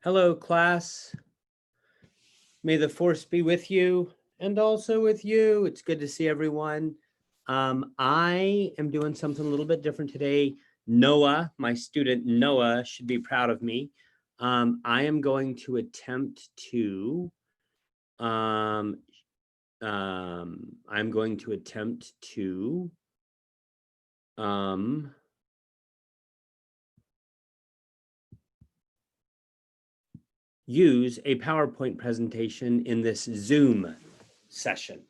Hello, class. May the force be with you and also with you. It's good to see everyone. I am doing something a little bit different today. Noah, my student Noah, should be proud of me. I am going to attempt to use a PowerPoint presentation in this Zoom session.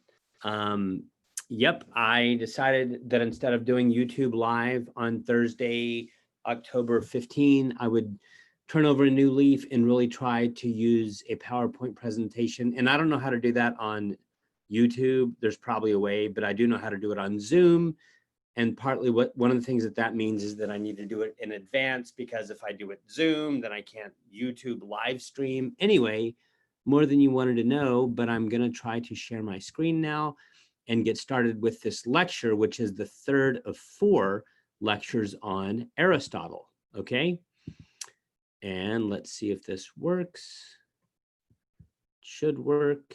Yep, I decided that instead of doing YouTube live on Thursday, October 15, I would turn over a new leaf and really try to use a PowerPoint presentation. And I don't know how to do that on YouTube. There's probably a way, but I do know how to do it on Zoom. And partly one of the things that means is that I need to do it in advance, because if I do it Zoom, then I can't YouTube live stream. Anyway, more than you wanted to know, but I'm going to try to share my screen now and get started with this lecture, which is the third of 4 lectures on Aristotle. Okay. And let's see if this works. Should work.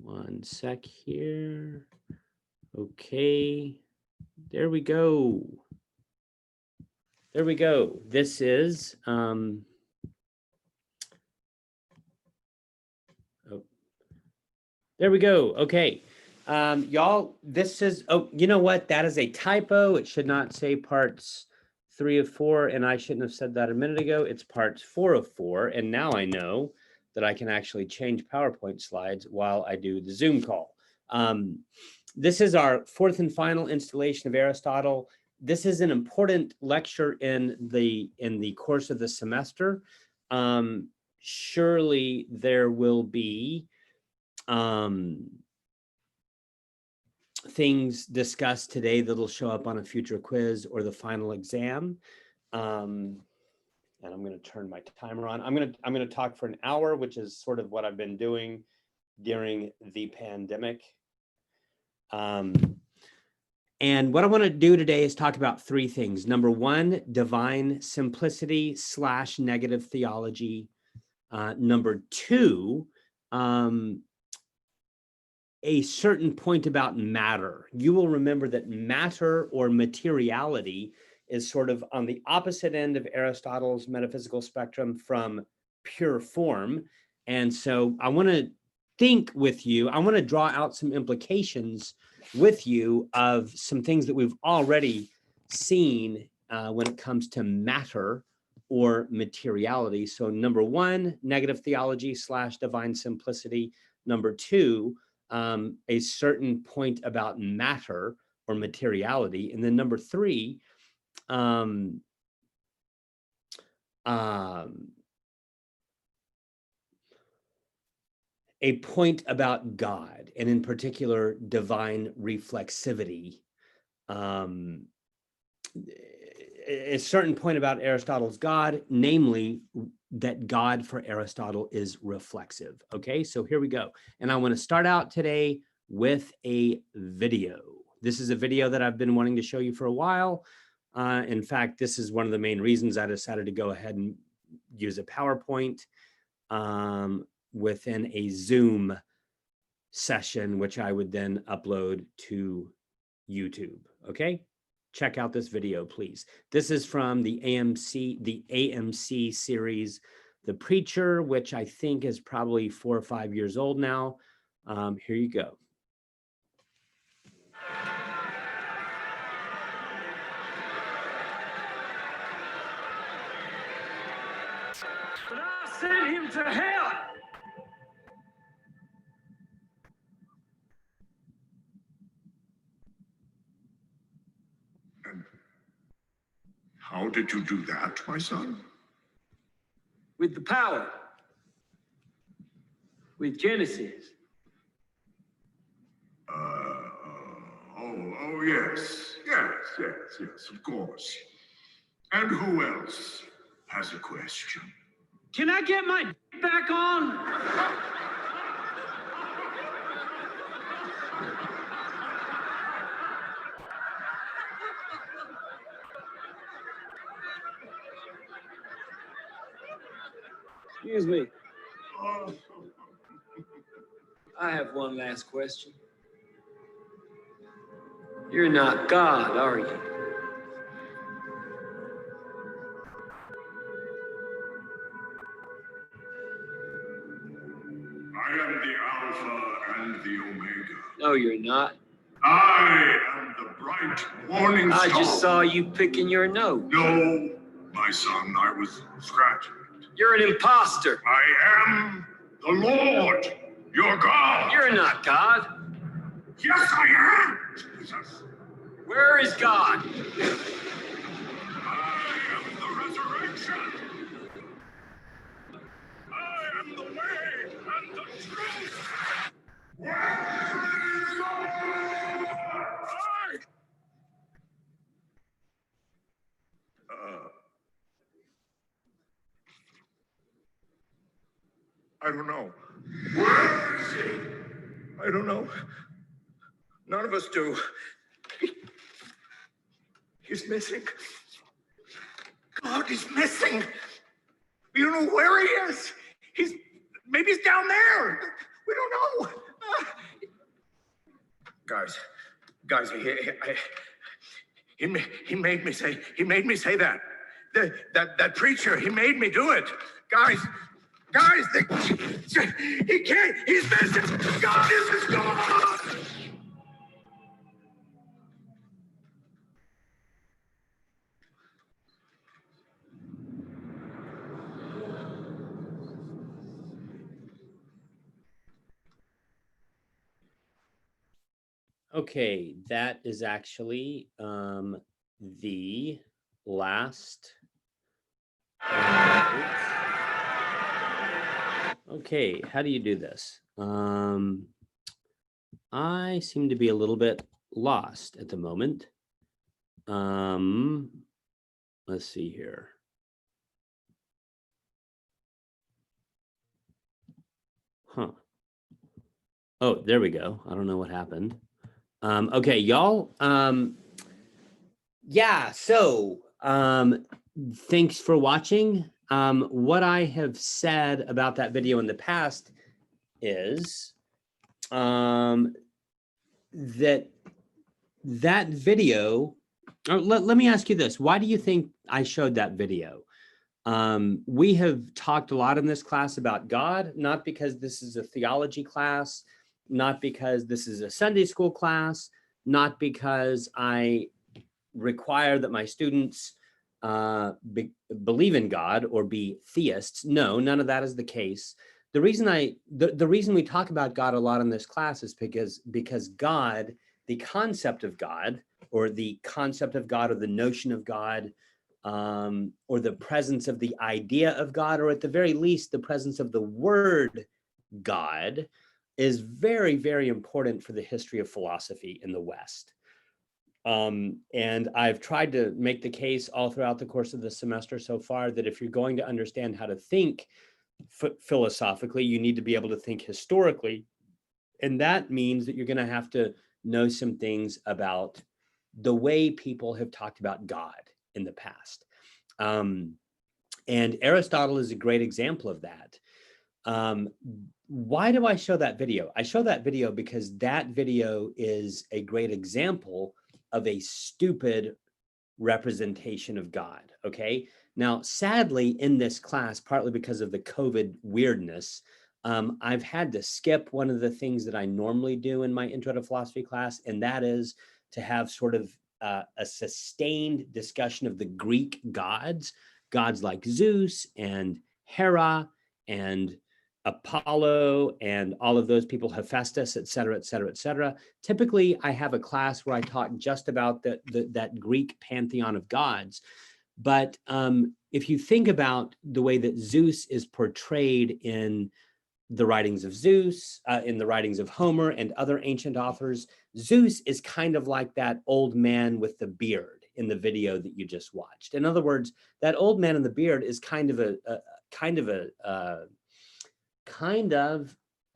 One sec here. Okay, there we go. There we go. This is, there we go. Okay, y'all, this is, oh, you know what? That is a typo. It should not say parts 3 of 4, and I shouldn't have said that a minute ago. It's parts 4 of 4, and now I know that I can actually change PowerPoint slides while I do the Zoom call. This is our 4th and final installation of Aristotle. This is an important lecture in the course of the semester. Surely there will be things discussed today that'll show up on a future quiz or the final exam. And I'm going to turn my timer on. I'm going to talk for an hour, which is sort of what I've been doing during the pandemic. And what I want to do today is talk about 3 things. Number 1, divine simplicity / negative theology. Number 2, a certain point about matter. You will remember that matter or materiality is sort of on the opposite end of Aristotle's metaphysical spectrum from pure form. And so I want to think with you, I want to draw out some implications with you of some things that we've already seen when it comes to matter or materiality. So number 1, negative theology / divine simplicity. Number 2, a certain point about matter or materiality. And then number 3, a point about God, and in particular, divine reflexivity. A certain point about Aristotle's God, namely that God for Aristotle is reflexive. Okay, so here we go. And I want to start out today with a video. This is a video that I've been wanting to show you for a while. In fact, this is one of the main reasons I decided to go ahead and use a PowerPoint within a Zoom session, which I would then upload to YouTube. Okay, check out this video, please. This is from the AMC series, The Preacher, which I think is probably 4 or 5 years old now. Here you go. But I sent him to hell. And how did you do that, my son? With the power. With Genesis. Oh, yes, of course. And who else has a question? Can I get my back on? Excuse me. I have one last question. You're not God, are you? I am the Alpha and the Omega. No, you're not. I am the bright morning star. I just saw you picking your nose. No, my son, I was scratching it. You're an imposter. I am the Lord, your God. You're not God. Yes, I am, Jesus. Where is God? I am the resurrection. I am the way and the truth. Where is God? I don't know. Where is he? I don't know. None of us do. He's missing. God is missing. We don't know where he is. Maybe he's down there. We don't know. Guys, he made me say that. That preacher, he made me do it. Guys, he can't. He's missing. God is gone. Okay, that is actually the last. Okay, how do you do this? I seem to be a little bit lost at the moment. Let's see here. Huh. Oh, there we go. I don't know what happened. Okay, y'all. Yeah, so thanks for watching. What I have said about that video in the past is that video, let me ask you this. Why do you think I showed that video? We have talked a lot in this class about God, not because this is a theology class, not because this is a Sunday school class, not because I require that my students believe in God or be theists. No, none of that is the case. The reason we talk about God a lot in this class is because God, the concept of God, or the concept of God, or the notion of God, or the presence of the idea of God, or at the very least, the presence of the word God, is very, very important for the history of philosophy in the West. And I've tried to make the case all throughout the course of the semester so far that if you're going to understand how to think philosophically, you need to be able to think historically. And that means that you're going to have to know some things about the way people have talked about God in the past. And Aristotle is a great example of that. Why do I show that video? I show that video because that video is a great example of a stupid representation of God, okay? Now, sadly, in this class, partly because of the COVID weirdness, I've had to skip one of the things that I normally do in my Intro to Philosophy class, and that is to have sort of a sustained discussion of the Greek gods like Zeus and Hera and Apollo and all of those people, Hephaestus, et cetera, et cetera, et cetera. Typically, I have a class where I talk just about that Greek pantheon of gods. But if you think about the way that Zeus is portrayed in the writings of Zeus, in the writings of Homer and other ancient authors, Zeus is kind of like that old man with the beard in the video that you just watched. In other words, that old man in the beard is kind of a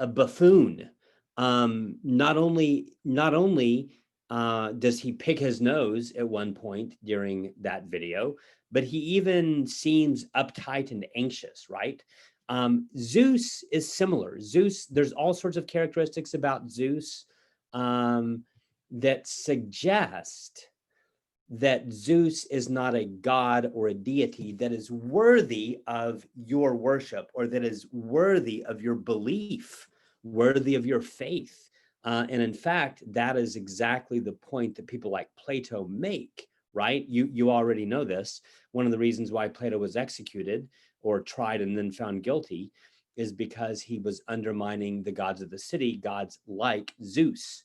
buffoon. Not only does he pick his nose at one point during that video, but he even seems uptight and anxious, right? Zeus is similar. Zeus, there's all sorts of characteristics about Zeus that suggest that Zeus is not a god or a deity that is worthy of your worship, or that is worthy of your belief, worthy of your faith. And in fact, that is exactly the point that people like Plato make, right? You already know this. One of the reasons why Plato was executed or tried and then found guilty is because he was undermining the gods of the city, gods like Zeus.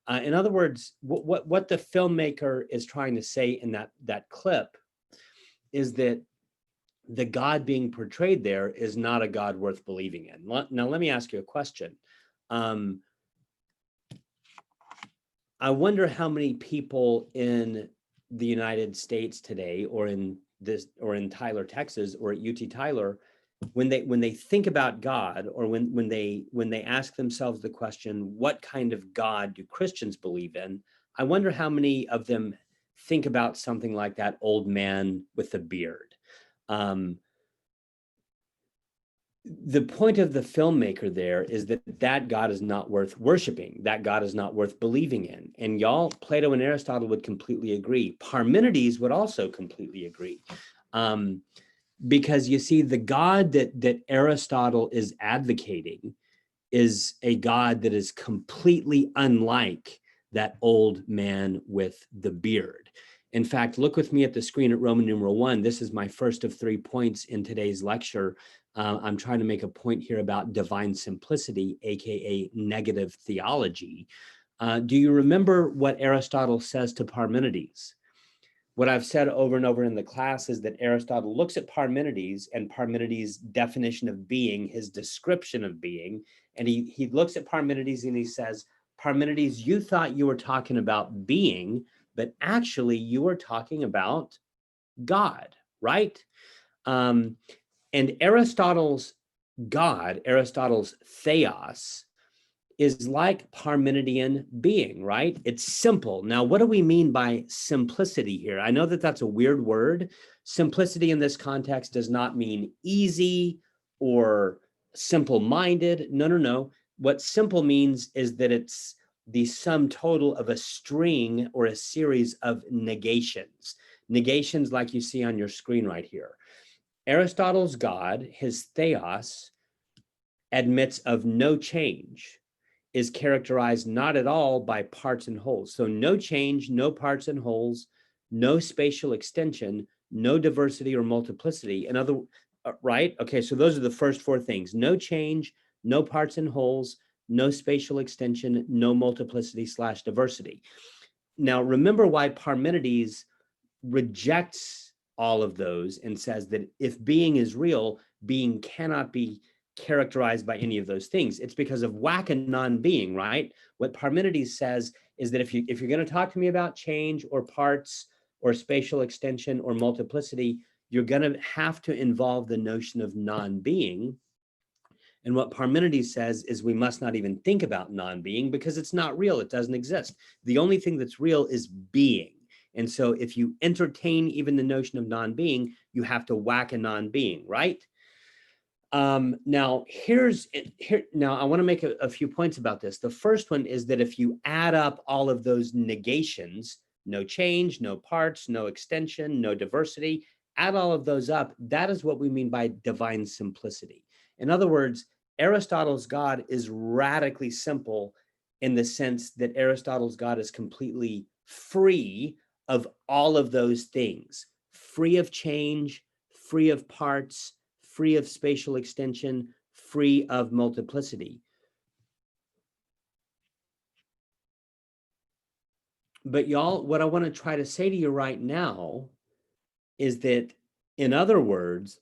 In other words, what the filmmaker is trying to say in that clip is that the God being portrayed there is not a God worth believing in. Now, let me ask you a question. I wonder how many people in the United States today, or in Tyler, Texas, or at UT Tyler, when they think about God, or when they ask themselves the question, what kind of God do Christians believe in? I wonder how many of them think about something like that old man with the beard. The point of the filmmaker there is that God is not worth worshiping. That God is not worth believing in. And y'all, Plato and Aristotle would completely agree. Parmenides would also completely agree. Because you see, the God that Aristotle is advocating is a God that is completely unlike that old man with the beard. In fact, look with me at the screen at Roman numeral 1. This is my first of 3 points in today's lecture. I'm trying to make a point here about divine simplicity, aka negative theology. Do you remember what Aristotle says to Parmenides? What I've said over and over in the class is that Aristotle looks at Parmenides and Parmenides' definition of being, his description of being, and he looks at Parmenides and he says, Parmenides, you thought you were talking about being, but actually you were talking about God, right? And Aristotle's God, Aristotle's theos, is like Parmenidean being, right? It's simple. Now, what do we mean by simplicity here? I know that that's a weird word. Simplicity in this context does not mean easy or simple-minded. No. What simple means is that it's the sum total of a string or a series of negations. Negations like you see on your screen right here. Aristotle's God, his theos, admits of no change, is characterized not at all by parts and wholes. So no change, no parts and wholes, no spatial extension, no diversity or multiplicity. Right? Okay, so those are the first 4 things. No change, no parts and wholes, no spatial extension, no multiplicity / diversity. Now, remember why Parmenides rejects all of those and says that if being is real, being cannot be characterized by any of those things. It's because of whack and non-being, right? What Parmenides says is that if you're going to talk to me about change or parts or spatial extension or multiplicity, you're going to have to involve the notion of non-being. And what Parmenides says is we must not even think about non-being because it's not real. It doesn't exist. The only thing that's real is being. And so if you entertain even the notion of non-being, you have to whack a non-being, right? Now I want to make a few points about this. The first one is that if you add up all of those negations, no change, no parts, no extension, no diversity, add all of those up, that is what we mean by divine simplicity. In other words, Aristotle's God is radically simple in the sense that Aristotle's God is completely free of all of those things, free of change, free of parts, free of spatial extension, free of multiplicity. But y'all, what I want to try to say to you right now is that, in other words,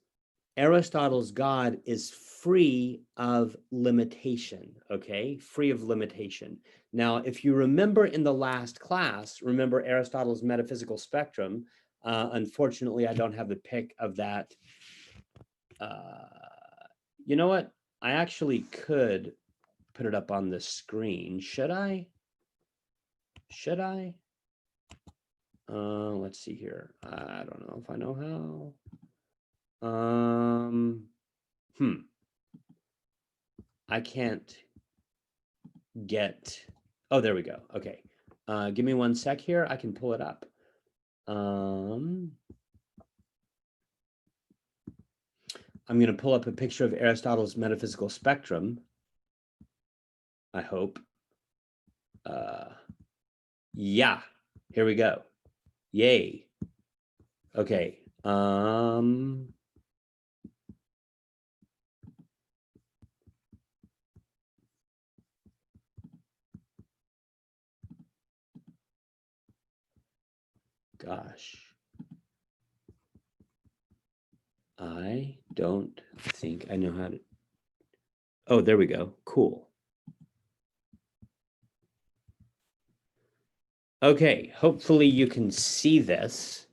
Aristotle's God is free of limitation, okay? Free of limitation. Now, if you remember in the last class, remember Aristotle's metaphysical spectrum. Unfortunately, I don't have the pic of that. You know what? I actually could put it up on the screen. Should I? Let's see here. I don't know if I know how. I can't get, oh, there we go. Okay. Give me 1 sec here. I can pull it up. I'm going to pull up a picture of Aristotle's metaphysical spectrum, I hope. Yeah, here we go. Yay. Okay. Gosh. I don't think I know how to. Oh, there we go. Cool. Okay, hopefully you can see this.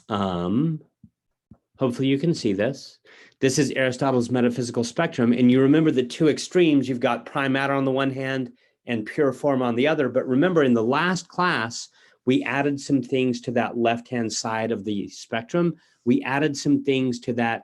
Hopefully you can see this. This is Aristotle's metaphysical spectrum. And you remember the two extremes. You've got prime matter on the one hand and pure form on the other. But remember, in the last class, we added some things to that left-hand side of the spectrum. We added some things to that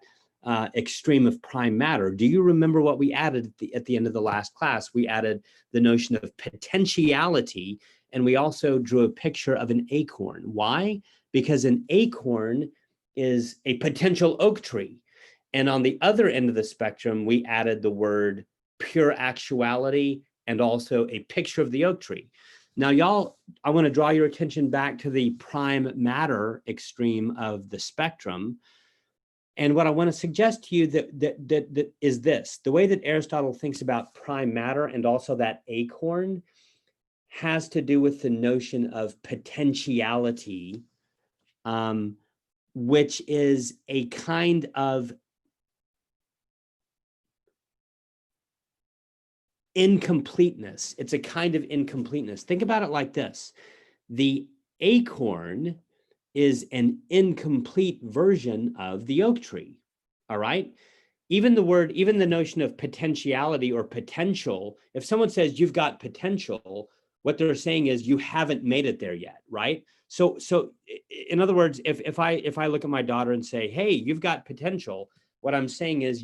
extreme of prime matter. Do you remember what we added at the end of the last class? We added the notion of potentiality, and we also drew a picture of an acorn. Why? Because an acorn is a potential oak tree. And on the other end of the spectrum, we added the word pure actuality and also a picture of the oak tree. Now, y'all, I want to draw your attention back to the prime matter extreme of the spectrum. And what I want to suggest to you that is this: the way that Aristotle thinks about prime matter and also that acorn has to do with the notion of potentiality, which is a kind of incompleteness. It's a kind of incompleteness. Think about it like this. The acorn is an incomplete version of the oak tree, all right? Even the notion of potentiality or potential, if someone says you've got potential, what they're saying is you haven't made it there yet, right? So in other words, if I look at my daughter and say, hey, you've got potential, what I'm saying is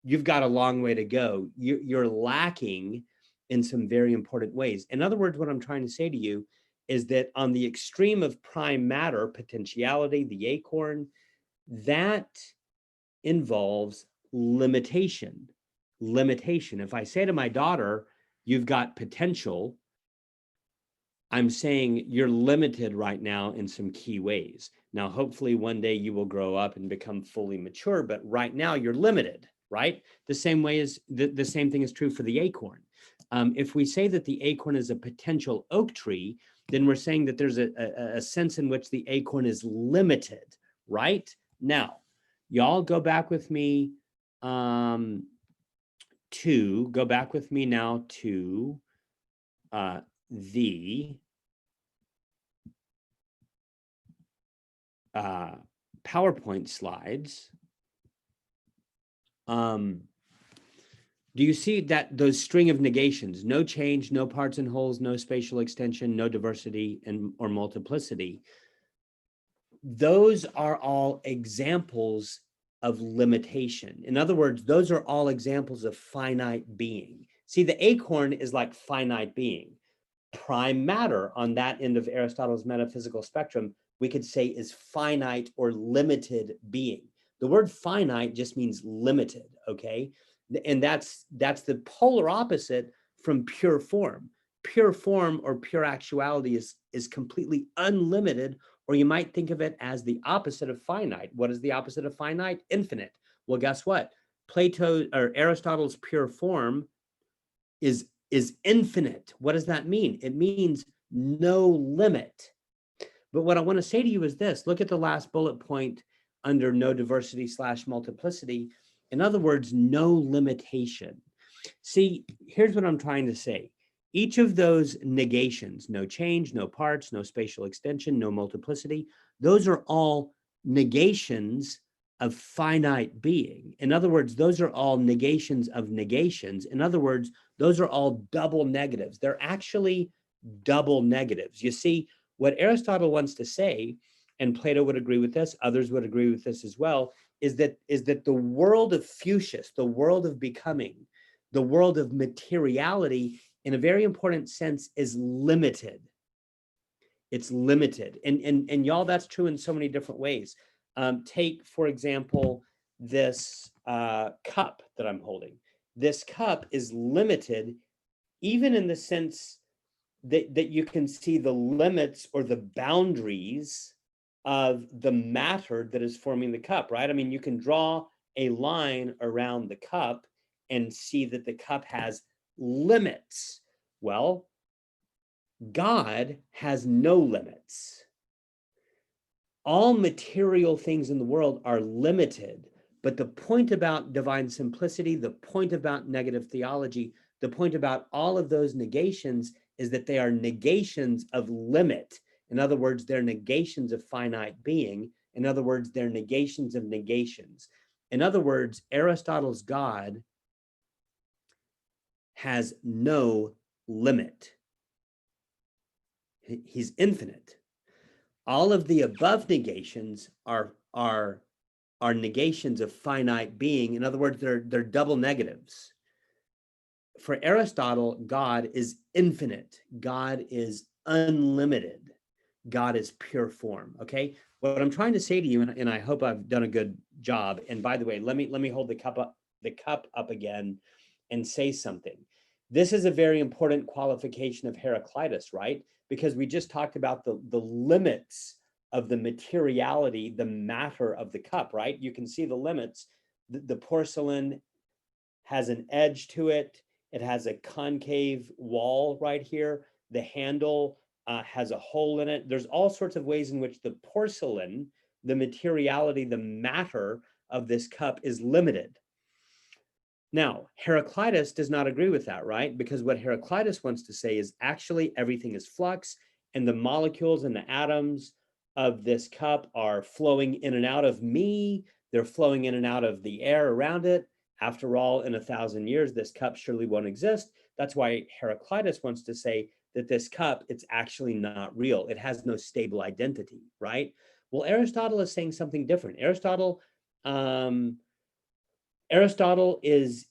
you've got a long way to go. You're lacking in some very important ways. In other words, what I'm trying to say to you is that on the extreme of prime matter, potentiality, the acorn, that involves limitation. If I say to my daughter, you've got potential, I'm saying you're limited right now in some key ways. Now, hopefully one day you will grow up and become fully mature, but right now you're limited, right? The same way as the same thing is true for the acorn. If we say that the acorn is a potential oak tree, then we're saying that there's a sense in which the acorn is limited, right? Now, y'all go back with me now to the PowerPoint slides. Do you see that those string of negations, no change, no parts and wholes, no spatial extension, no diversity or multiplicity? Those are all examples of limitation. In other words, those are all examples of finite being. See, the acorn is like finite being. Prime matter on that end of Aristotle's metaphysical spectrum, we could say is finite or limited being. The word finite just means limited, okay? And that's the polar opposite from pure form. Pure form or pure actuality is completely unlimited, or you might think of it as the opposite of finite. What is the opposite of finite? Infinite. Well, guess what? Aristotle's pure form is infinite. What does that mean? It means no limit. But what I want to say to you is this: look at the last bullet point under no diversity / multiplicity. In other words, no limitation. See, here's what I'm trying to say. Each of those negations, no change, no parts, no spatial extension, no multiplicity, those are all negations of finite being. In other words, those are all negations of negations. In other words, those are all double negatives. They're actually double negatives. You see, what Aristotle wants to say, and Plato would agree with this, others would agree with this as well, is that the world of Fuchsius, the world of becoming, the world of materiality, in a very important sense, is limited. It's limited. And y'all, that's true in so many different ways. Take, for example, this cup that I'm holding. This cup is limited, even in the sense that you can see the limits or the boundaries of the matter that is forming the cup, right? I mean, you can draw a line around the cup and see that the cup has limits. Well, God has no limits. All material things in the world are limited, but the point about divine simplicity, the point about negative theology, the point about all of those negations is that they are negations of limit. In other words, they're negations of finite being. In other words, they're negations of negations. In other words, Aristotle's God has no limit. He's infinite. All of the above negations are negations of finite being. In other words, they're double negatives. For Aristotle, God is infinite. God is unlimited. God is pure form. Okay. What I'm trying to say to you, and I hope I've done a good job. And by the way, let me hold the cup up again and say something. This is a very important qualification of Heraclitus, right? Because we just talked about the limits of the materiality, the matter of the cup, right? You can see the limits. The porcelain has an edge to it. It has a concave wall right here. The handle has a hole in it. There's all sorts of ways in which the porcelain, the materiality, the matter of this cup is limited. Now, Heraclitus does not agree with that, right? Because what Heraclitus wants to say is actually everything is flux, and the molecules and the atoms of this cup are flowing in and out of me. They're flowing in and out of the air around it. After all, in 1,000 years, this cup surely won't exist. That's why Heraclitus wants to say that this cup, it's actually not real. It has no stable identity, right? Well, Aristotle is saying something different. Aristotle is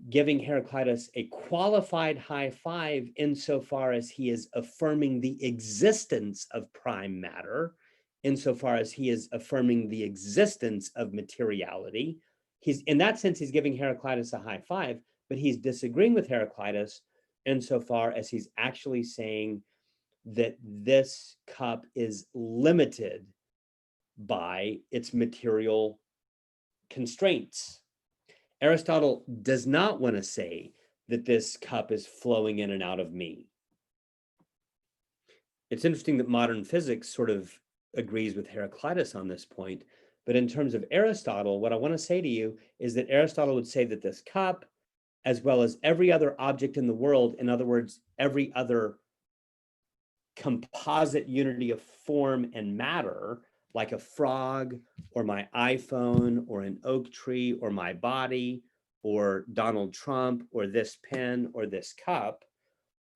giving Heraclitus a qualified high five insofar as he is affirming the existence of prime matter, insofar as he is affirming the existence of materiality. He's, in that sense, he's giving Heraclitus a high five, but he's disagreeing with Heraclitus insofar as he's actually saying that this cup is limited by its material constraints. Aristotle does not want to say that this cup is flowing in and out of me. It's interesting that modern physics sort of agrees with Heraclitus on this point, but in terms of Aristotle, what I want to say to you is that Aristotle would say that this cup, as well as every other object in the world, in other words, every other composite unity of form and matter, like a frog or my iPhone or an oak tree or my body or Donald Trump or this pen or this cup,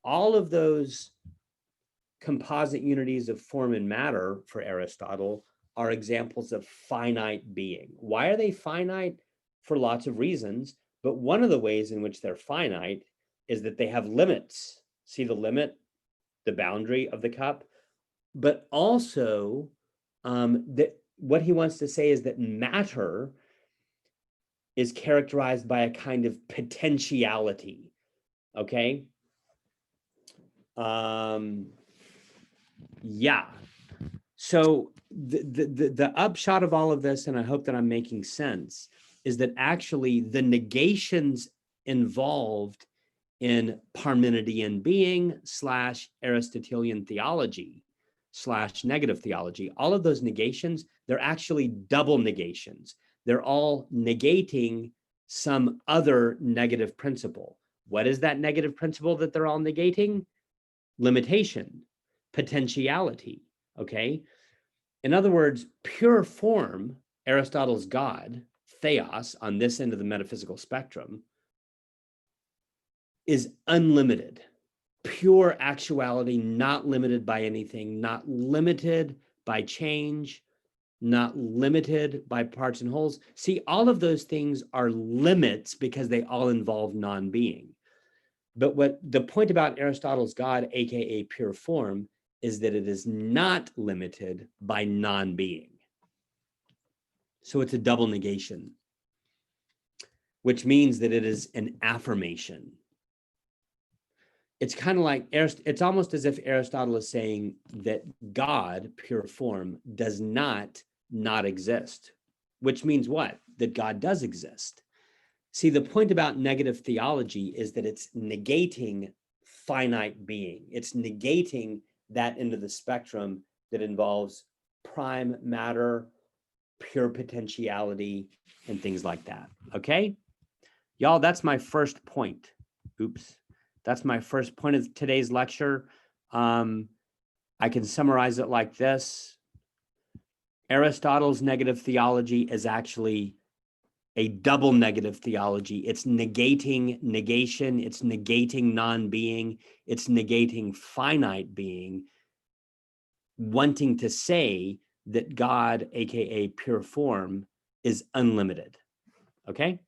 all of those composite unities of form and matter for Aristotle are examples of finite being. Why are they finite? For lots of reasons, but one of the ways in which they're finite is that they have limits. See the limit, the boundary of the cup, but also that what he wants to say is that matter is characterized by a kind of potentiality. Okay. Yeah. So the upshot of all of this, and I hope that I'm making sense, is that actually the negations involved in Parmenidean being / Aristotelian theology / negative theology, all of those negations, they're actually double negations. They're all negating some other negative principle. What is that negative principle that they're all negating? Limitation, potentiality, okay? In other words, pure form, Aristotle's God, theos, on this end of the metaphysical spectrum, is unlimited. Pure actuality, not limited by anything, not limited by change, not limited by parts and wholes. See, all of those things are limits because they all involve non-being. But what the point about Aristotle's God, aka pure form, is that it is not limited by non-being. So it's a double negation, which means that it is an affirmation. It's kind of like, it's almost as if Aristotle is saying that God, pure form, does not exist, which means what? That God does exist. See, the point about negative theology is that it's negating finite being. It's negating that end of the spectrum that involves prime matter, pure potentiality, and things like that. Okay? Y'all, that's my first point. Oops. That's my first point of today's lecture. I can summarize it like this. Aristotle's negative theology is actually a double negative theology. It's negating negation. It's negating non-being. It's negating finite being, wanting to say that God, aka pure form, is unlimited. Okay?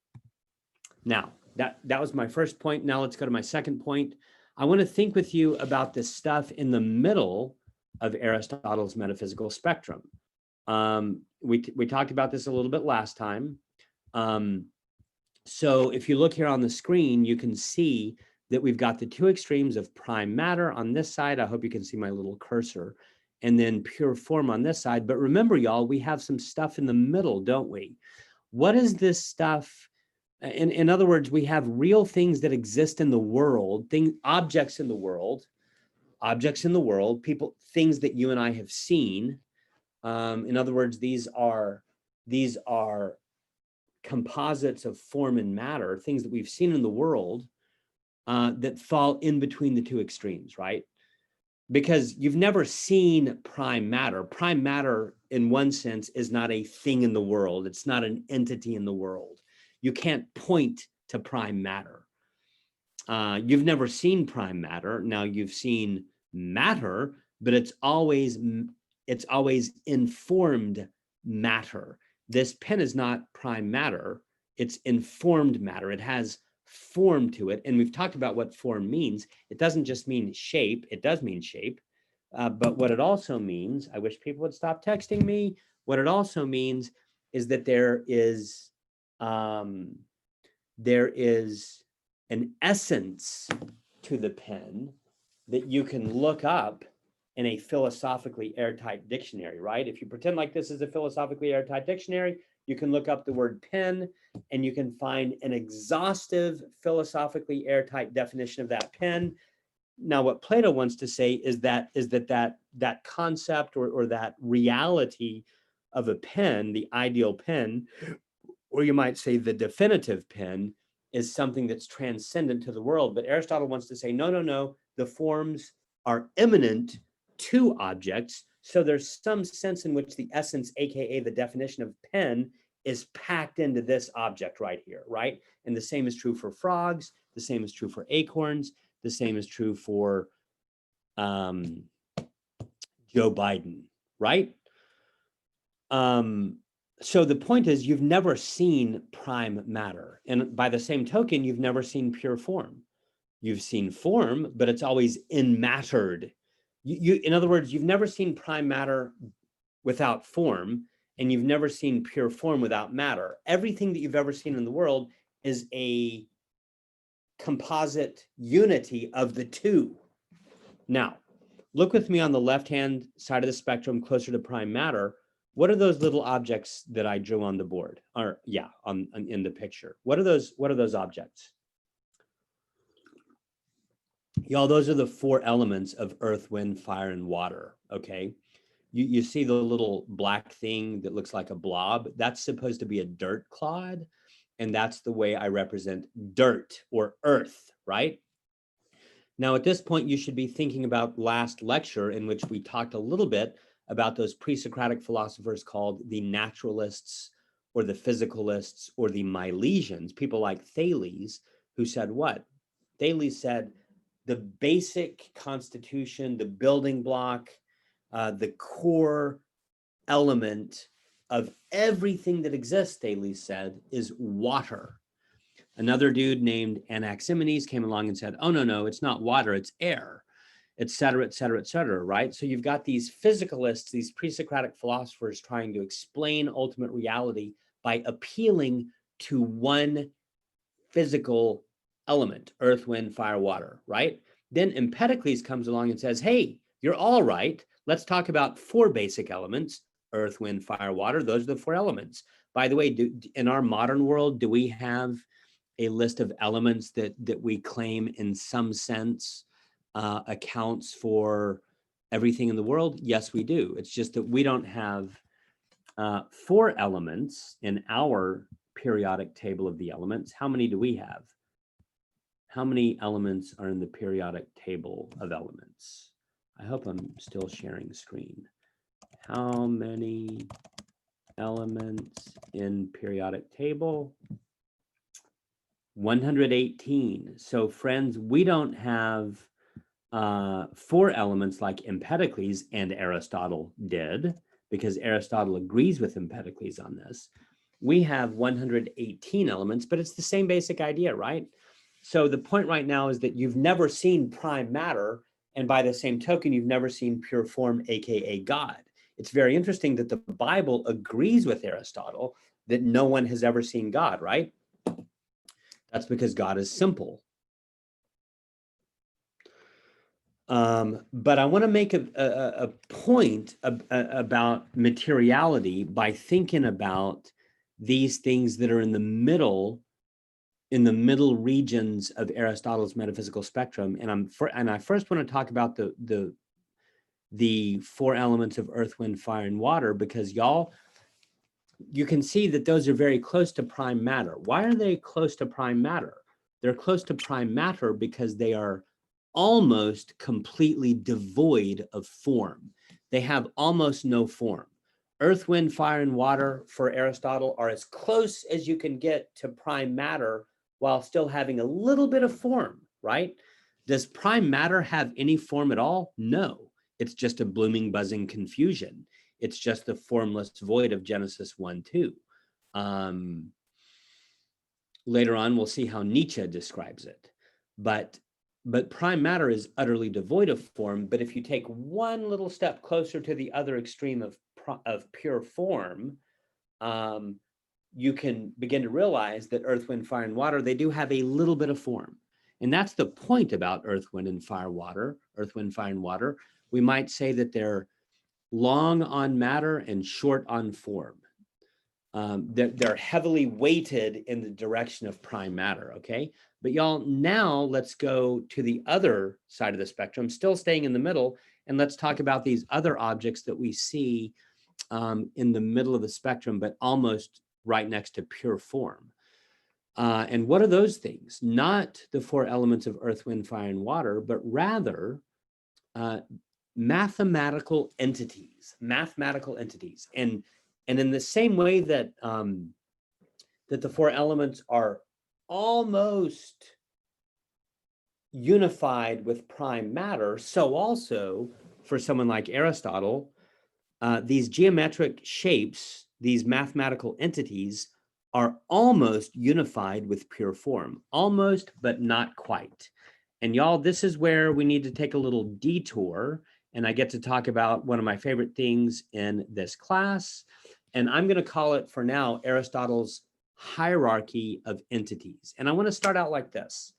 Now, that was my first point. Now let's go to my second point. I want to think with you about this stuff in the middle of Aristotle's metaphysical spectrum. We talked about this a little bit last time. So if you look here on the screen, you can see that we've got the two extremes of prime matter on this side. I hope you can see my little cursor, and then pure form on this side. But remember, y'all, we have some stuff in the middle, don't we? What is this stuff? In other words, we have real things that exist in the world, objects in the world, people, things that you and I have seen. In other words, these are composites of form and matter, things that we've seen in the world that fall in between the two extremes, right? Because you've never seen prime matter. Prime matter, in one sense, is not a thing in the world. It's not an entity in the world. You can't point to prime matter. You've never seen prime matter. Now you've seen matter, but it's always informed matter. This pen is not prime matter. It's informed matter. It has form to it. And we've talked about what form means. It doesn't just mean shape. It does mean shape. But what it also means, I wish people would stop texting me. What it also means is that there is an essence to the pen that you can look up in a philosophically airtight dictionary, right? If you pretend like this is a philosophically airtight dictionary, you can look up the word pen and you can find an exhaustive philosophically airtight definition of that pen. Now, what Plato wants to say is that concept or that reality of a pen, the ideal pen, or you might say the definitive pen, is something that's transcendent to the world. But Aristotle wants to say, no, the forms are immanent to objects. So there's some sense in which the essence, aka the definition of pen, is packed into this object right here, right? And the same is true for frogs. The same is true for acorns. The same is true for Joe Biden, right? So the point is, you've never seen prime matter. And by the same token, you've never seen pure form. You've seen form, but it's always enmattered. In other words, you've never seen prime matter without form, and you've never seen pure form without matter. Everything that you've ever seen in the world is a composite unity of the two. Now, look with me on the left-hand side of the spectrum, closer to prime matter. What are those little objects that I drew on the board? Or yeah, in the picture. What are those objects? Y'all, those are the four elements of earth, wind, fire, and water. Okay. You see the little black thing that looks like a blob? That's supposed to be a dirt clod. And that's the way I represent dirt or earth, right? Now, at this point, you should be thinking about last lecture in which we talked a little bit about those pre-Socratic philosophers called the naturalists or the physicalists or the Milesians, people like Thales, who said what? Thales said the basic constitution, the building block, the core element of everything that exists, Thales said, is water. Another dude named Anaximenes came along and said, oh, no, it's not water, it's air, et cetera, right? So you've got these physicalists, these pre-Socratic philosophers trying to explain ultimate reality by appealing to one physical element, earth, wind, fire, water, right? Then Empedocles comes along and says, hey, you're all right. Let's talk about 4 basic elements, earth, wind, fire, water. Those are the 4 elements. By the way, in our modern world, do we have a list of elements that we claim in some sense accounts for everything in the world? Yes, we do. It's just that we don't have 4 elements in our periodic table of the elements. How many do we have? How many elements are in the periodic table of elements? I hope I'm still sharing screen. How many elements in periodic table? 118. So friends, we don't have 4 elements like Empedocles and Aristotle did, because Aristotle agrees with Empedocles on this. We have 118 elements, but it's the same basic idea, right? So the point right now is that you've never seen prime matter, and by the same token, you've never seen pure form, aka God. It's very interesting that the Bible agrees with Aristotle that no one has ever seen God, right? That's because God is simple. But I want to make a point about materiality by thinking about these things that are in the middle regions of Aristotle's metaphysical spectrum. And I first want to talk about the 4 elements of earth, wind, fire, and water, because you can see that those are very close to prime matter. Why are they close to prime matter? They're close to prime matter because they are almost completely devoid of form. They have almost no form. Earth, wind, fire, and water for Aristotle are as close as you can get to prime matter while still having a little bit of form, right? Does prime matter have any form at all? No, it's just a blooming, buzzing confusion. It's just the formless void of Genesis 1-2. Later on, we'll see how Nietzsche describes it. But prime matter is utterly devoid of form. But if you take one little step closer to the other extreme of pure form, you can begin to realize that earth, wind, fire, and water, they do have a little bit of form. And that's the point about earth, wind, and fire, water, earth, wind, fire, and water. We might say that they're long on matter and short on form. They're heavily weighted in the direction of prime matter, okay? But y'all, now let's go to the other side of the spectrum, still staying in the middle, and let's talk about these other objects that we see in the middle of the spectrum, but almost right next to pure form. And what are those things? Not the 4 elements of earth, wind, fire, and water, but rather mathematical entities. And in the same way that that the 4 elements are almost unified with prime matter, so also for someone like Aristotle, these geometric shapes, these mathematical entities, are almost unified with pure form. Almost, but not quite. And y'all, this is where we need to take a little detour, and I get to talk about one of my favorite things in this class. And I'm going to call it, for now, Aristotle's hierarchy of entities. And I want to start out like this.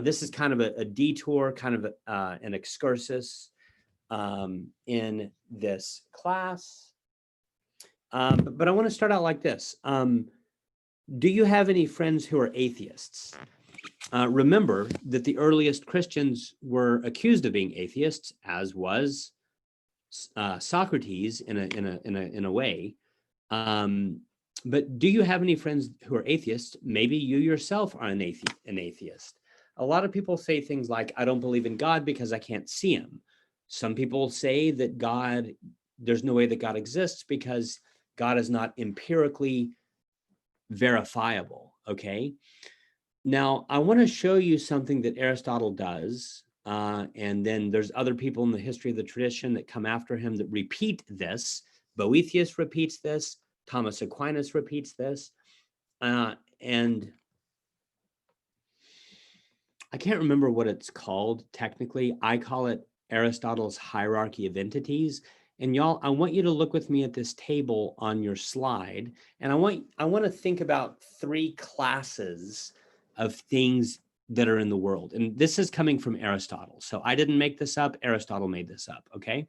This is kind of a detour, kind of an excursus in this class. But I want to start out like this. Do you have any friends who are atheists? Remember that the earliest Christians were accused of being atheists, as was Socrates in a way. But do you have any friends who are atheists? Maybe you yourself are an atheist. A lot of people say things like, I don't believe in God because I can't see him. Some people say that there's no way that God exists because God is not empirically verifiable, okay? Now, I want to show you something that Aristotle does, and then there's other people in the history of the tradition that come after him that repeat this. Boethius repeats this, Thomas Aquinas repeats this. And I can't remember what it's called technically. I call it Aristotle's hierarchy of entities. And y'all, I want you to look with me at this table on your slide. And I want to think about 3 classes of things that are in the world. And this is coming from Aristotle. So I didn't make this up. Aristotle made this up, okay?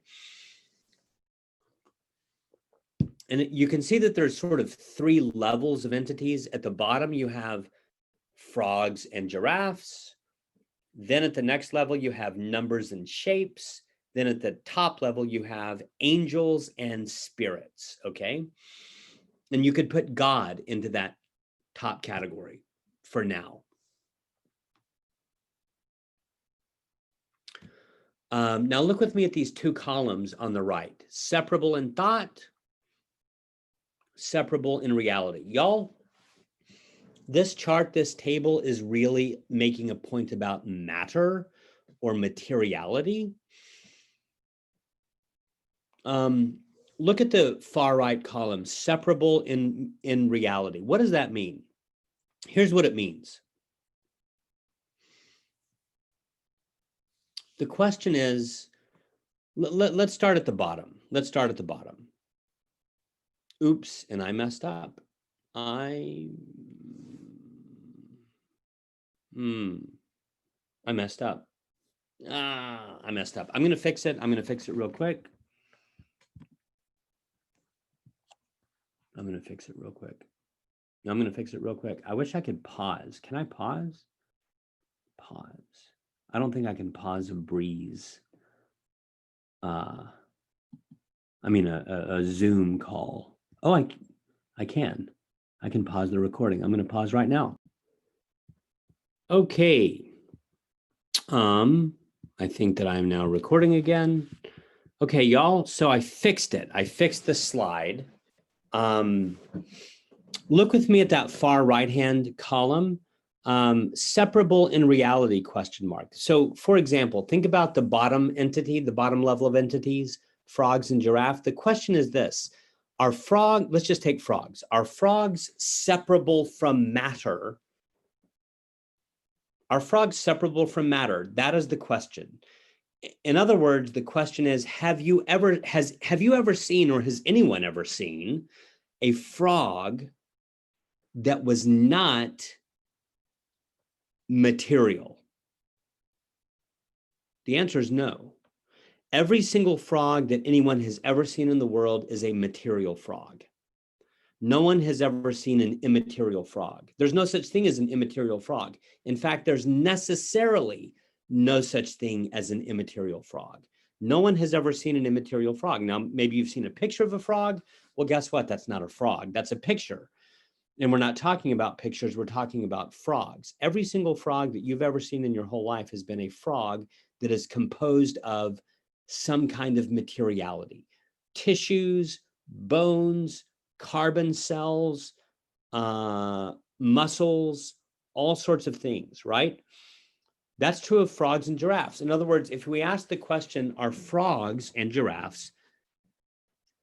And you can see that there's sort of 3 levels of entities. At the bottom, you have frogs and giraffes. Then at the next level, you have numbers and shapes. Then at the top level, you have angels and spirits, okay? And you could put God into that top category for now. Now look with me at these 2 columns on the right. Separable in thought, separable in reality. Y'all, this chart, this table is really making a point about matter or materiality. Look at the far right column, separable in reality. What does that mean? Here's what it means. The question is, let's start at the bottom. Let's start at the bottom. Oops, and I messed up. I messed up. I messed up. I'm going to fix it. I'm going to fix it real quick. I'm going to fix it real quick. I wish I could pause. Can I pause? Pause. I don't think I can pause a breeze. I mean, a Zoom call. Oh, I can. I can pause the recording. I'm going to pause right now. Okay. I think that I'm now recording again. Okay, y'all. So I fixed it. I fixed the slide. Look with me at that far right-hand column. Separable in reality, question mark. So for example, think about the bottom entity, the bottom level of entities, frogs and giraffe. The question is this, let's just take frogs. Are frogs separable from matter? Are frogs separable from matter? That is the question. In other words, the question is, have you ever seen, or has anyone ever seen a frog that was not material? The answer is no. Every single frog that anyone has ever seen in the world is a material frog. No one has ever seen an immaterial frog. There's no such thing as an immaterial frog. In fact, there's necessarily no such thing as an immaterial frog. No one has ever seen an immaterial frog. Now, maybe you've seen a picture of a frog. Well, guess what? That's not a frog. That's a picture. And we're not talking about pictures. We're talking about frogs. Every single frog that you've ever seen in your whole life has been a frog that is composed of some kind of materiality. Tissues, bones, carbon cells, muscles, all sorts of things, right? That's true of frogs and giraffes. In other words, if we ask the question, are frogs and giraffes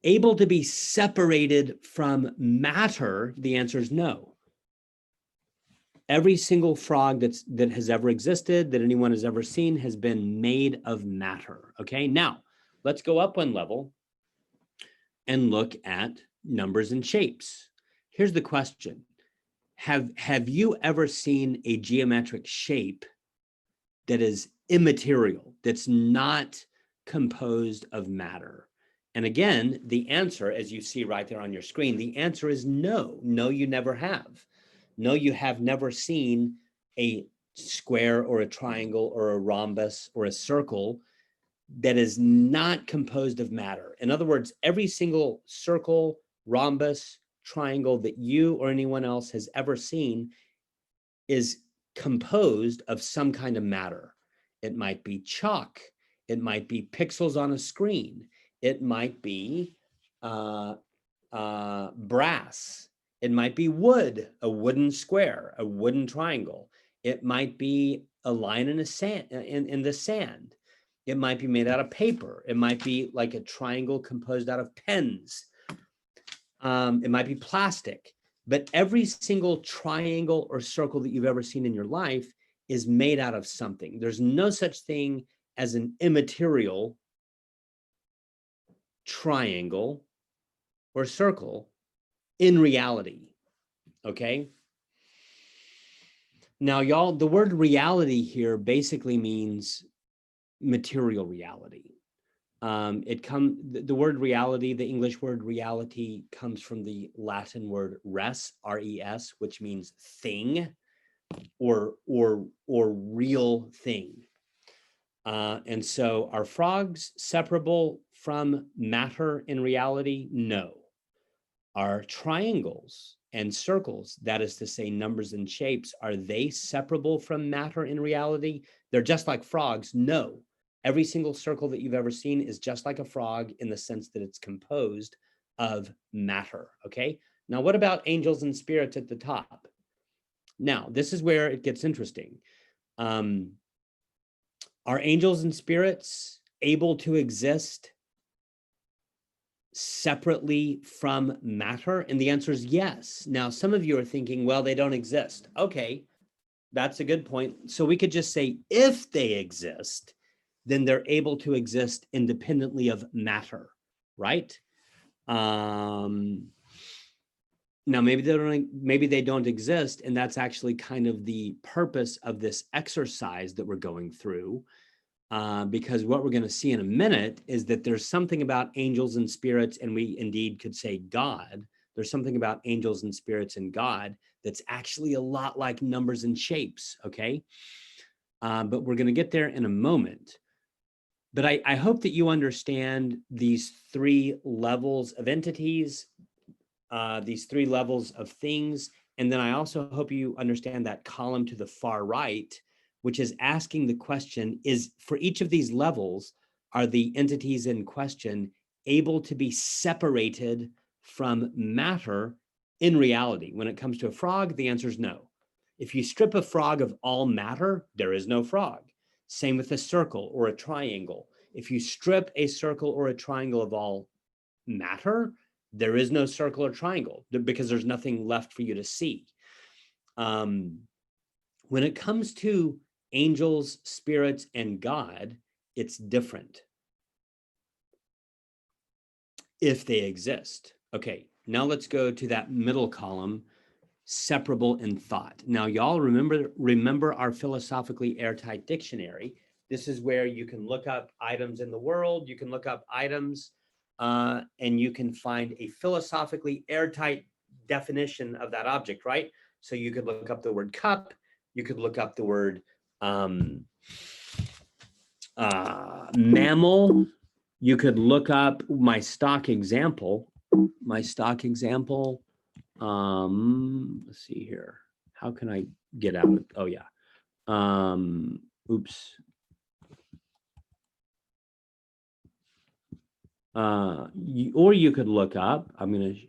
able to be separated from matter? The answer is no. Every single frog that has ever existed, that anyone has ever seen, has been made of matter. Okay, now let's go up one level and look at numbers and shapes. Here's the question. Have you ever seen a geometric shape that is immaterial, that's not composed of matter? And again, the answer, as you see right there on your screen, the answer is no. No, you never have. No, you have never seen a square or a triangle or a rhombus or a circle that is not composed of matter. In other words, every single circle, rhombus, triangle that you or anyone else has ever seen is composed of some kind of matter. It might be chalk. It might be pixels on a screen. It might be brass. It might be wood, a wooden square, a wooden triangle. It might be a line in the sand. It might be made out of paper. It might be like a triangle composed out of pens. It might be plastic, but every single triangle or circle that you've ever seen in your life is made out of something. There's no such thing as an immaterial triangle or circle in reality, okay? Now, y'all, the word reality here basically means material reality. The word reality, the English word reality, comes from the Latin word res, R-E-S, which means thing or real thing. And so are frogs separable from matter in reality? No. Are triangles and circles, that is to say numbers and shapes, are they separable from matter in reality? They're just like frogs? No. Every single circle that you've ever seen is just like a frog in the sense that it's composed of matter, okay? Now, what about angels and spirits at the top? Now, this is where it gets interesting. Are angels and spirits able to exist separately from matter? And the answer is yes. Now, some of you are thinking, well, they don't exist. Okay, that's a good point. So we could just say if they exist, then they're able to exist independently of matter, right? Now, maybe they don't exist, and that's actually kind of the purpose of this exercise that we're going through. Because what we're going to see in a minute is that there's something about angels and spirits, and we indeed could say God. There's something about angels and spirits and God that's actually a lot like numbers and shapes, okay? But we're going to get there in a moment. But I hope that you understand these three levels of entities, these three levels of things. And then I also hope you understand that column to the far right, which is asking the question, is for each of these levels, are the entities in question able to be separated from matter in reality? When it comes to a frog, the answer is no. If you strip a frog of all matter, there is no frog. Same with a circle or a triangle. If you strip a circle or a triangle of all matter, there is no circle or triangle because there's nothing left for you to see. When it comes to angels, spirits, and God, it's different if they exist. Okay, now let's go to that middle column, separable in thought. Now, y'all remember our philosophically airtight dictionary. This is where you can look up items in the world, you can look up items, and you can find a philosophically airtight definition of that object, right? So you could look up the word cup, you could look up the word mammal, you could look up my stock example. Let's see here. How can I get out of, oh yeah. Oops. Or you could look up, I'm going to,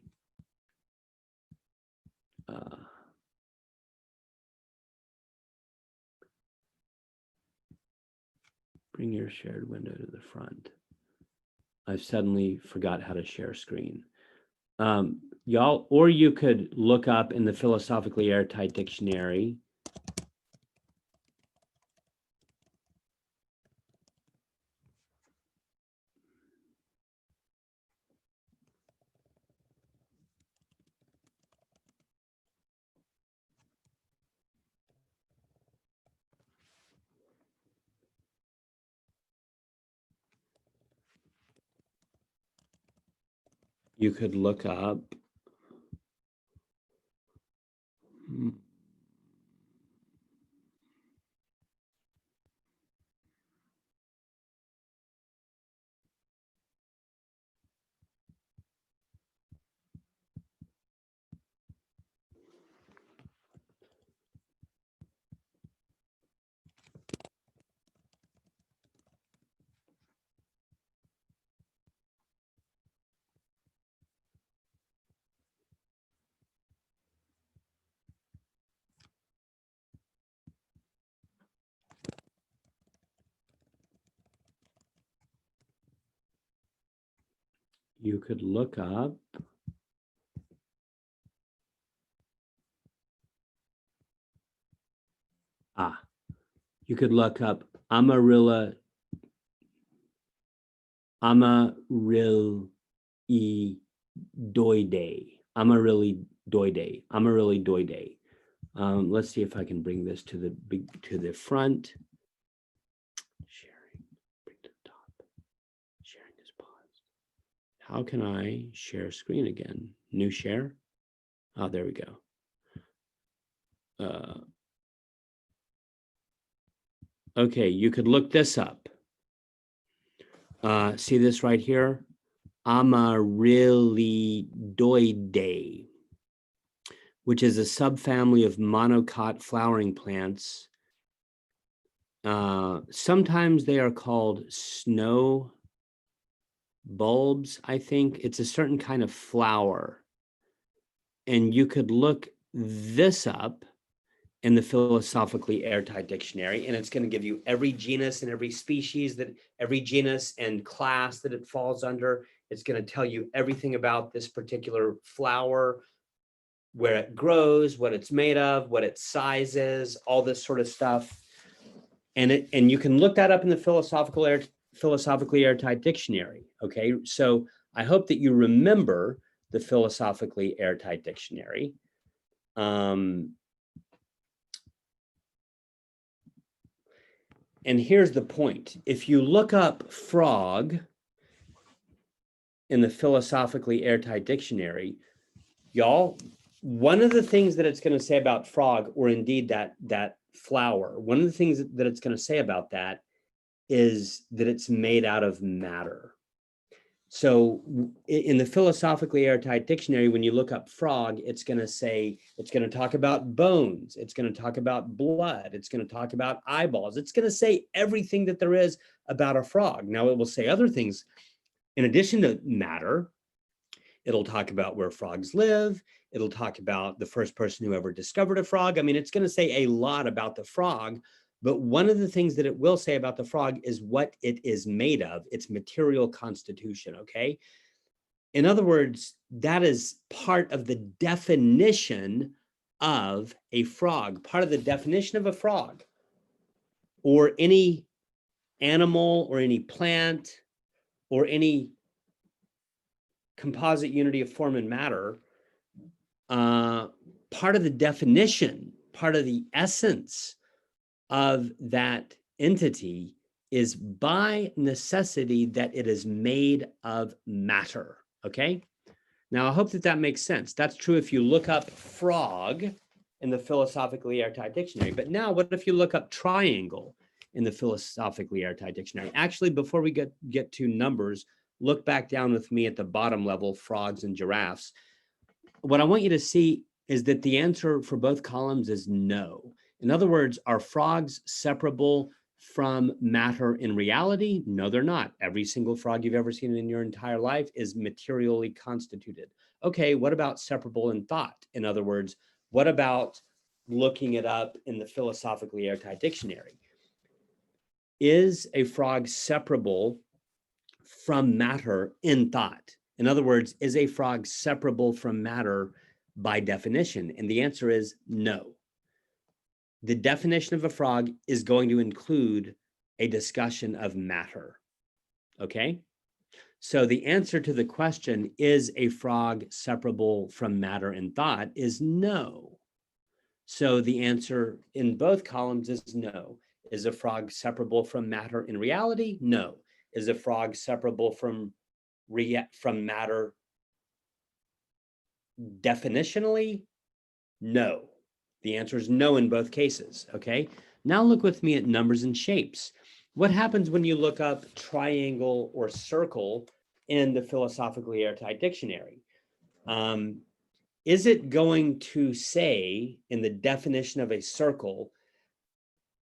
bring your shared window to the front. I've suddenly forgot how to share screen. Y'all, or you could look up in the philosophically airtight dictionary. You could look up. You could look up You could look up Amarillo Amarilloidoide. Let's see if I can bring this to the front. Sharing, bring to the top. Sharing is paused. How can I share screen again? New share? Oh, there we go. Okay, you could look this up. See this right here? Amarillidoidae, which is a subfamily of monocot flowering plants. Sometimes they are called snow bulbs, I think. It's a certain kind of flower. And you could look this up in the Philosophically Airtight Dictionary, and it's going to give you every genus and every species, that every genus and class that it falls under. It's going to tell you everything about this particular flower, where it grows, what it's made of, what its size is, all this sort of stuff. And you can look that up in the Philosophically Airtight Dictionary. Okay, so I hope that you remember the Philosophically Airtight Dictionary. And here's the point. If you look up frog in the Philosophically Airtight Dictionary, y'all, one of the things that it's going to say about frog, or indeed that flower, one of the things that it's going to say about that is that it's made out of matter. So in the Philosophically Airtight Dictionary, when you look up frog, it's going to talk about bones. It's going to talk about blood. It's going to talk about eyeballs. It's going to say everything that there is about a frog. Now it will say other things in addition to matter. It'll talk about where frogs live. It'll talk about the first person who ever discovered a frog. I mean, it's going to say a lot about the frog. But one of the things that it will say about the frog is what it is made of, its material constitution, okay? In other words, that is part of the definition of a frog, part of the definition of a frog, or any animal, or any plant, or any composite unity of form and matter. Part of the definition, part of the essence of that entity is by necessity that it is made of matter, okay? Now, I hope that makes sense. That's true if you look up frog in the Philosophically Airtight Dictionary. But now, what if you look up triangle in the Philosophically Airtight Dictionary? Actually, before we get to numbers, look back down with me at the bottom level, frogs and giraffes. What I want you to see is that the answer for both columns is no. In other words, are frogs separable from matter in reality? No, they're not. Every single frog you've ever seen in your entire life is materially constituted. Okay, what about separable in thought? In other words, what about looking it up in the Philosophically Airtight Dictionary? Is a frog separable from matter in thought? In other words, is a frog separable from matter by definition? And the answer is no. The definition of a frog is going to include a discussion of matter, okay? So the answer to the question, is a frog separable from matter in thought, is no. So the answer in both columns is no. Is a frog separable from matter in reality? No. Is a frog separable from matter definitionally? No. The answer is no in both cases, okay? Now look with me at numbers and shapes. What happens when you look up triangle or circle in the Philosophically Airtight Dictionary? Is it going to say in the definition of a circle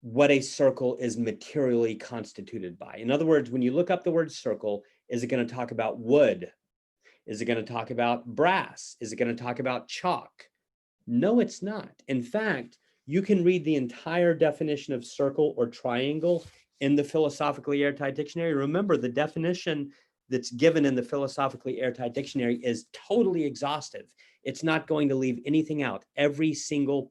what a circle is materially constituted by? In other words, when you look up the word circle, is it going to talk about wood? Is it going to talk about brass? Is it going to talk about chalk? No, it's not. In fact, you can read the entire definition of circle or triangle in the Philosophically Airtight Dictionary. Remember, the definition that's given in the Philosophically Airtight Dictionary is totally exhaustive. It's not going to leave anything out. Every single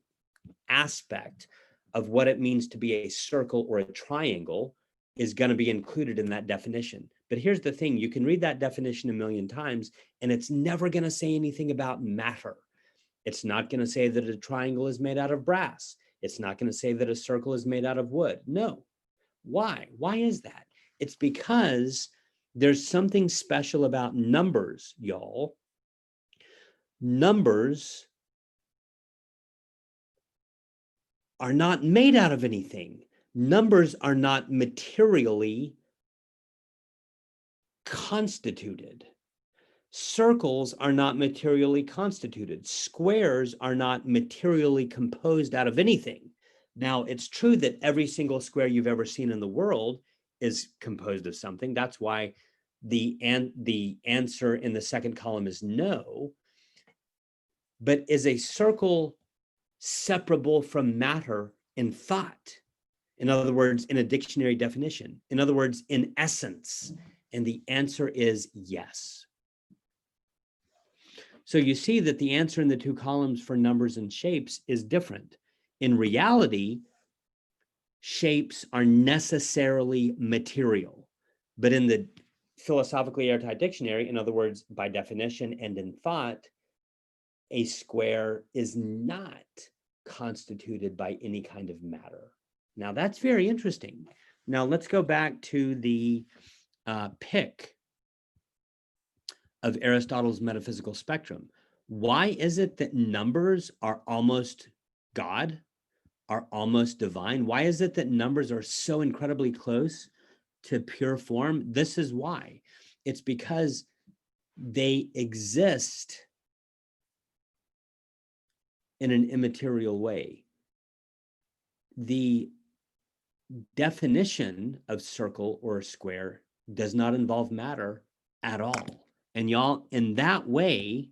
aspect of what it means to be a circle or a triangle is going to be included in that definition. But here's the thing, you can read that definition a million times and it's never going to say anything about matter. It's not going to say that a triangle is made out of brass. It's not going to say that a circle is made out of wood. No. Why? Why is that? It's because there's something special about numbers, y'all. Numbers are not made out of anything. Numbers are not materially constituted. Circles are not materially constituted. Squares are not materially composed out of anything. Now, it's true that every single square you've ever seen in the world is composed of something. That's why the answer in the second column is no. But is a circle separable from matter in thought? In other words, in a dictionary definition. In other words, in essence. And the answer is yes. So you see that the answer in the two columns for numbers and shapes is different. In reality, shapes are necessarily material. But in the philosophically airtight dictionary, in other words, by definition and in thought, a square is not constituted by any kind of matter. Now, that's very interesting. Now, let's go back to the pick of Aristotle's metaphysical spectrum. Why is it that numbers are almost God, are almost divine? Why is it that numbers are so incredibly close to pure form? This is why. It's because they exist in an immaterial way. The definition of circle or square does not involve matter at all. And y'all, in that way,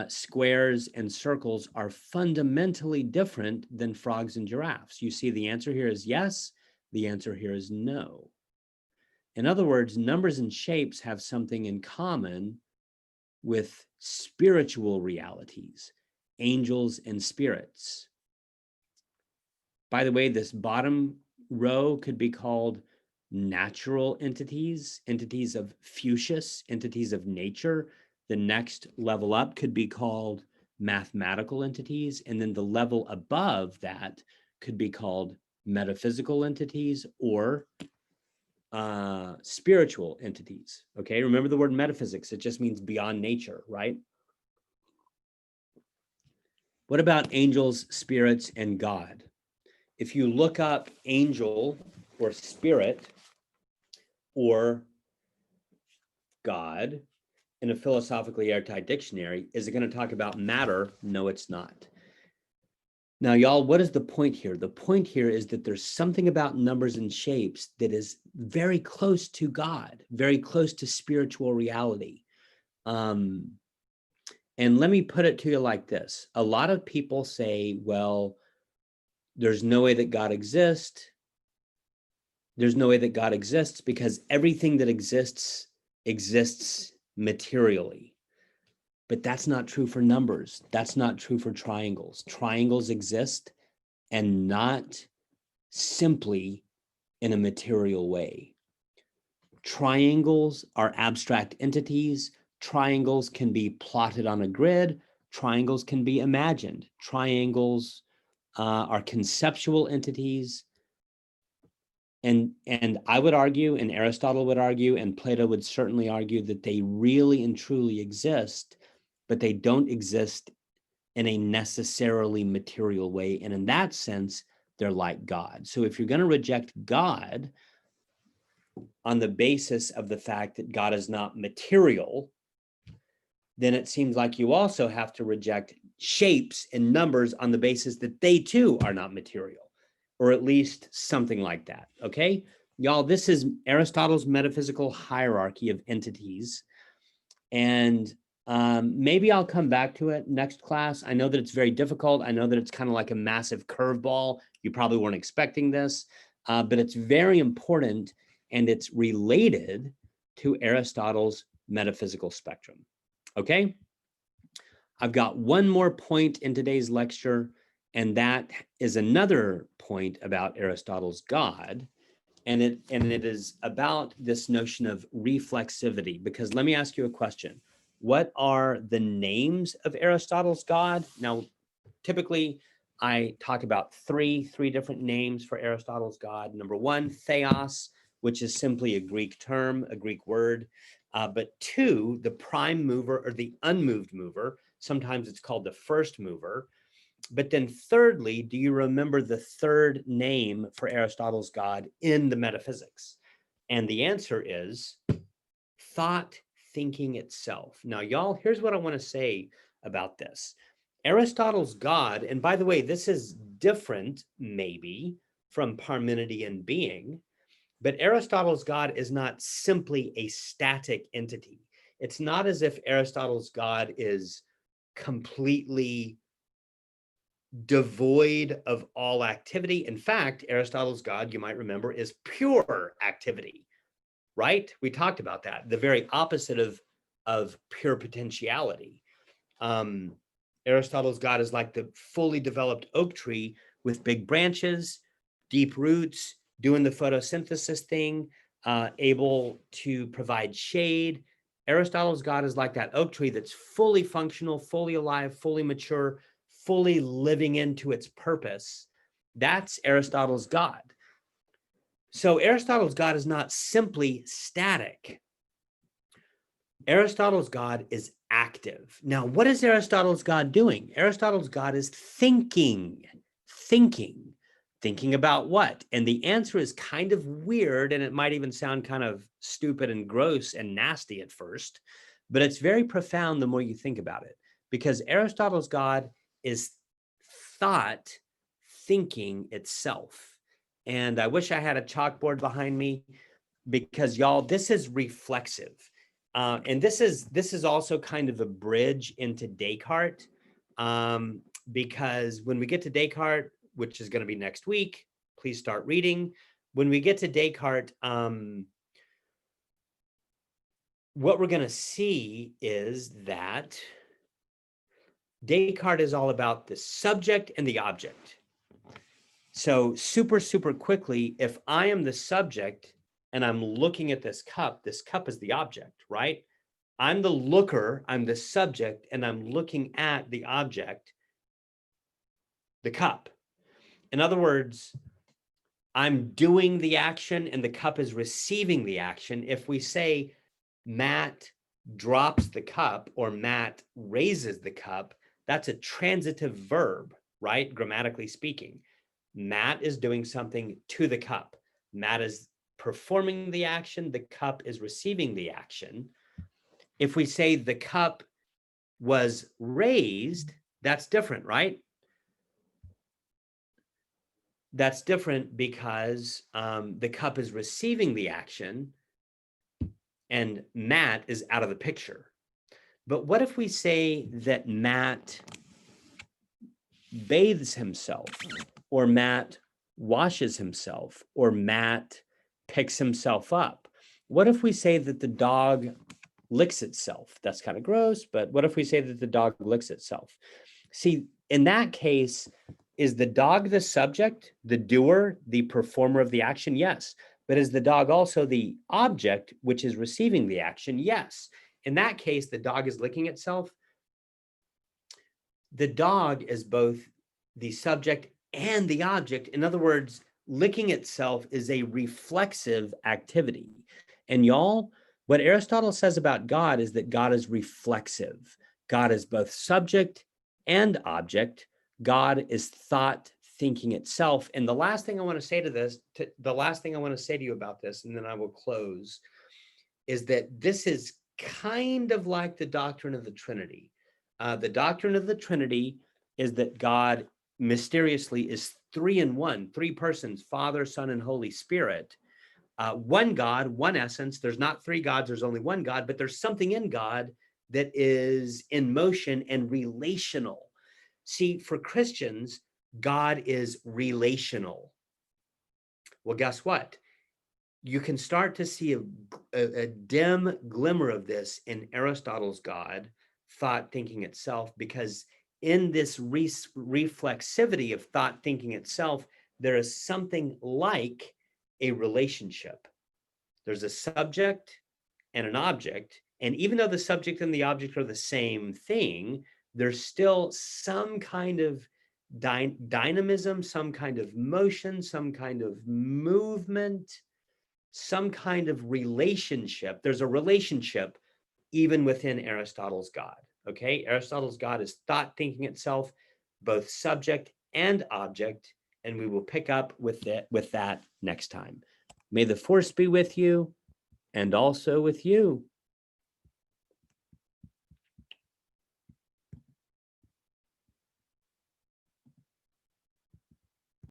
squares and circles are fundamentally different than frogs and giraffes. You see, the answer here is yes. The answer here is no. In other words, numbers and shapes have something in common with spiritual realities, angels and spirits. By the way, this bottom row could be called natural entities, entities of Fuchsius, entities of nature. The next level up could be called mathematical entities. And then the level above that could be called metaphysical entities or spiritual entities. Okay, remember the word metaphysics. It just means beyond nature, right? What about angels, spirits, and God? If you look up angel or spirit or God in a philosophically airtight dictionary, is it going to talk about matter? No, it's not. Now, y'all, what is the point here? The point here is that there's something about numbers and shapes that is very close to God, very close to spiritual reality. And let me put it to you like this. A lot of people say, well, there's no way that God exists. There's no way that God exists because everything that exists materially. But that's not true for numbers. That's not true for triangles. Triangles exist and not simply in a material way. Triangles are abstract entities. Triangles can be plotted on a grid. Triangles can be imagined. Triangles are conceptual entities. And I would argue, and Aristotle would argue, and Plato would certainly argue that they really and truly exist, but they don't exist in a necessarily material way. And in that sense, they're like God. So if you're going to reject God on the basis of the fact that God is not material, then it seems like you also have to reject shapes and numbers on the basis that they too are not material, or at least something like that. Okay, y'all, this is Aristotle's metaphysical hierarchy of entities. And maybe I'll come back to it next class. I know that it's very difficult. I know that it's kind of like a massive curveball. You probably weren't expecting this, but it's very important and it's related to Aristotle's metaphysical spectrum. Okay, I've got one more point in today's lecture, And that is another point about Aristotle's God. And it is about this notion of reflexivity, because let me ask you a question. What are the names of Aristotle's God? Now, typically, I talk about three different names for Aristotle's God. Number one, theos, which is simply a Greek term, a Greek word. But two, the prime mover or the unmoved mover. Sometimes it's called the first mover. But then thirdly, do you remember the third name for Aristotle's God in the Metaphysics? And the answer is thought thinking itself. Now, y'all, here's what I want to say about this. Aristotle's God, and by the way, this is different maybe from Parmenidean being, but Aristotle's God is not simply a static entity. It's not as if Aristotle's God is completely devoid of all activity. In fact, Aristotle's God, you might remember, is pure activity, right? We talked about that, the very opposite of pure potentiality. Aristotle's God is like the fully developed oak tree with big branches, deep roots, doing the photosynthesis thing, able to provide shade. Aristotle's God is like that oak tree that's fully functional, fully alive, fully mature, fully living into its purpose. That's Aristotle's God. So Aristotle's God is not simply static. Aristotle's God is active. Now, what is Aristotle's God doing? Aristotle's God is thinking about what? And the answer is kind of weird, and it might even sound kind of stupid and gross and nasty at first, but it's very profound the more you think about it, because Aristotle's God is thought thinking itself. And I wish I had a chalkboard behind me, because y'all, this is reflexive. And this is also kind of a bridge into Descartes, because when we get to Descartes, which is going to be next week, please start reading. When we get to Descartes, what we're going to see is that Descartes is all about the subject and the object. So super quickly, if I am the subject and I'm looking at this cup is the object, right? I'm the looker, I'm the subject, and I'm looking at the object, the cup. In other words, I'm doing the action and the cup is receiving the action. If we say Matt drops the cup or Matt raises the cup, that's a transitive verb, right? Grammatically speaking. Matt is doing something to the cup. Matt is performing the action, the cup is receiving the action. If we say the cup was raised, that's different, right? That's different because the cup is receiving the action and Matt is out of the picture. But what if we say that Matt bathes himself, or Matt washes himself, or Matt picks himself up? What if we say that the dog licks itself? That's kind of gross, but what if we say that the dog licks itself? See, in that case, is the dog the subject, the doer, the performer of the action? Yes. But is the dog also the object, which is receiving the action? Yes. In that case, the dog is licking itself. The dog is both the subject and the object. In other words, licking itself is a reflexive activity. And y'all, what Aristotle says about God is that God is reflexive. God is both subject and object. God is thought thinking itself. And the last thing I want to say to you about this, and then I will close, is that this is kind of like the doctrine of the Trinity. The doctrine of the Trinity is that God mysteriously is three in one, three persons, Father, Son, and Holy Spirit. One God, one essence. There's not three gods, there's only one God, but there's something in God that is in motion and relational. See, for Christians, God is relational. Well, guess what? You can start to see a dim glimmer of this in Aristotle's God, thought thinking itself, because in this reflexivity of thought thinking itself, there is something like a relationship. There's a subject and an object. And even though the subject and the object are the same thing, there's still some kind of dynamism, some kind of motion, some kind of movement, some kind of relationship. There's a relationship even within Aristotle's God. Okay, Aristotle's God is thought thinking itself, both subject and object, and we will pick up with that next time. May the force be with you and also with you.